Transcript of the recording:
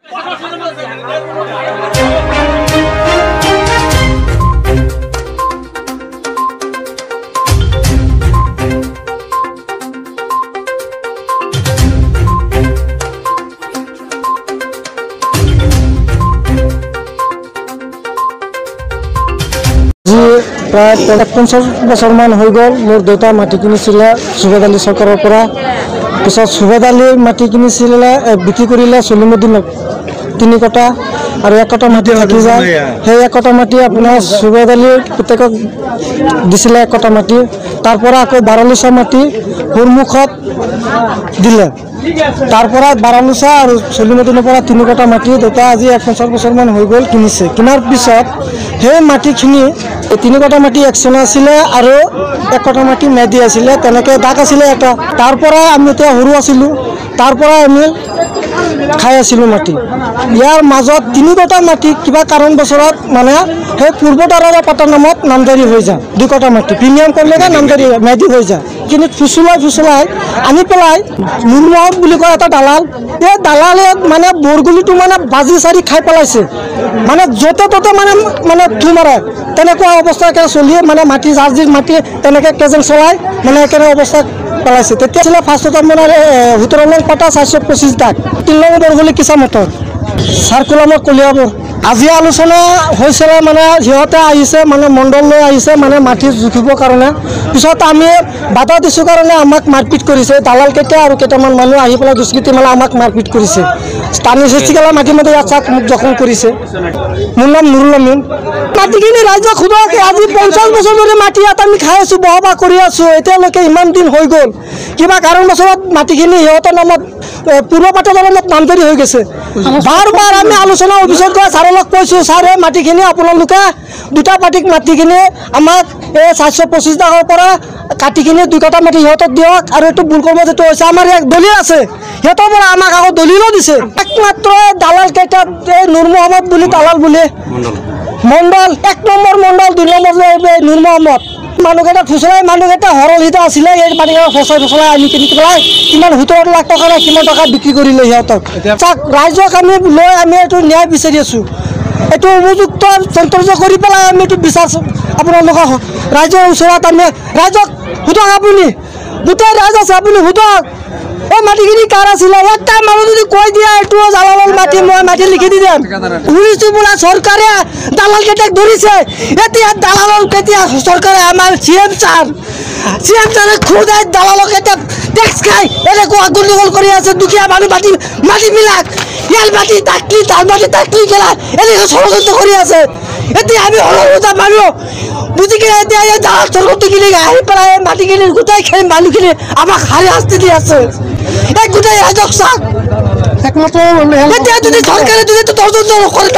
प्राय 50 বছৰমান হৈ গ'ল মোৰ দেউতা মাটি কিনিছিল সুবেদ আলী চৰকাৰৰ পৰা পিছত সুবেদ আলী মাটি কিনিছিল বিক্ৰী কৰিলে চলিমুদ্দিনক 3 কটা আৰু 1 কটা মাটি থাকি যায় সেই 1 কটা মাটি আপোনাৰ সুবেদ আলীৰ পুতেকক দিছিল 1 কটা মাটি তাৰ পৰা আকৌ 12 লুচা মাটি সন্মুখত দিলে তাৰ পৰা 12 লুচা আৰু চলিমুদ্দিনৰ পৰা 3 কটা মাটি দেউতা আজি 50 বছৰমান হৈ গ'ল কিনিছে কিনাৰ পিছত সেই মাটিখিনি 3 কটা মাটি একচনা আছিলে আৰু 1 কটা মাটি মেদি আছিলে তেনেকে দাগ আছিলে এটা তাৰ পৰা আমি তে হৰু আছিলো তাৰ পৰা আমি খাই আছিলো মাটি ইয়াৰ মাজত 3 কটা মাটি কিবা কাৰণ বছৰত মানে সেই পূৰ্বদাৰৰ পাটাৰ নামত নামজাৰি হৈ যায় 2 কটা মাটি প্ৰিমিয়াম কৰিলেগা নামজাৰি মেদি হৈ যায় কিন্তু ফুসুলাই আনি পেলাই নুনমহত বুলি কয় এটা দালাল এই দালালে মানে বৰগুলিটো মানে বাজি সাৰি খাই পেলাইছে মানে যতে ততে মানে থু মাৰে তেনেকুৱা অৱস্থাকে চলি মানে মাটি জাৰ্জিৰ মাটি তেনেকে কেজেল চলাই মানে একেৰে অৱস্থা পেলাইছে তেতিয়া ছিল ফাৰ্ষ্টত মানে 17 নং পাটা 425 দাগ 3 নং বৰগুলি কিছা মটৰ সাৰ্কুলামৰ কলিয়াবৰ আজি আলোচনা হৈছিল মানে হিহতে আহিছে মানে মণ্ডল লৈ আহিছে মানে মাটি জুখিবৰ কাৰণে পিছত আমি বাধা দিছো কাৰণে আমাক মাৰপিট কৰিছে দালাল কেটা আৰু কেটামান মানুহ আহি পেলাই দুষ্কৃতি মানে আমাক মাৰপিট কৰিছে স্থানীয় সৃষ্টিকালা মাটি মতে ইয়াক মোক জখম কৰিছে মোৰ নাম নুৰুল আমিন মাটিখিনি ৰাজ্য খুদাকে আজি 50 বছৰ ধৰি মাটি ইয়াত আমি খাই আছো বহবা কৰি আছো এতিয়ালৈকে ইমান দিন হৈ গ'ল কিবা কাৰণ বছৰত মাটিখিনি হিহতৰ নামত পূৰ্ব পাটৰ নামত নামজাৰি হৈ গৈছে বাৰ আমি আলোচনা অফিচত গৈ ছাৰক কৈছো ছাৰে মাটিখিনি আপোনালোকে দুটা পাটিক মাটিখিনি আমাক এই 425 দাগৰ পৰা কাটিখিনি 2 কটা মাটি হিহতক দিয়ক আৰু এটো বুলকৰ্ম যেটো হৈছে আমাৰ এক দলিল আছে হেতৰ পৰা আমাক আকৌ দলিলো দিছে একমাত্ৰ দালাল কেটা নূৰ মোহাম্মদ বুলি দালাল বুলি মণ্ডল 1 নম্বৰ মণ্ডল 2 নম্বৰ নূৰ মোহাম্মদ মানুহেটা ফুসলাই মানুহেটা হৰলিতা আছিলে এই পাটিকা ফসলাই আমি কিনি পেলাই কিমান 17 লাখ টকা না কিমান টকা বিক্ৰী কৰিলে হিহতক চাক ৰাইজক আমি লৈ আমি এটো ন্যায় বিচাৰি আছো এটো উপযুক্ত সন্তৰ্য কৰি পেলাই আমি এটো বিচাৰ আপোনালোক ৰাইজৰ ওচৰত আমি ৰাইজক হুদক আপুনি দুটা ৰাইজ আছে আপুনি হুদক এই মাটিখিনি কাৰ আছিলে এটা মানুহ যদি কৈ দিয়া এটো জালালৰ মাটি মই মাটি লিখি দি দিম শুনিছো বোলা চৰকাৰে দালাল কেটাক ধৰিছে এতিয়া দালালৰ কেতিয়া চৰকাৰে আমাৰ সিএম ছাৰে খুদাই দালালক এটা ট্যাক্স খাই এনেকুৱা গণ্ডগোল কৰি আছে দুখীয়া মানুহ মাটি বিলাক ইয়াৰ মাটি তাকলি তাৰ মাটি তাকলি গেলা এনেকুৱা ষড়যন্ত্ৰ কৰি আছে এতিয়া আমি হলতা মানুহ বুজিকে এতিয়া এই দালাল চৰকাৰখিনি আহি পেলাই মাটিখিনি গোটাই খাই মানুহখিনি আমাক হাৰি শাস্তি দি আছে এই গোটাই ৰাজক চাক একমাত্ৰ এতিয়া যদি চৰকাৰে যদি তদন্ত নকৰে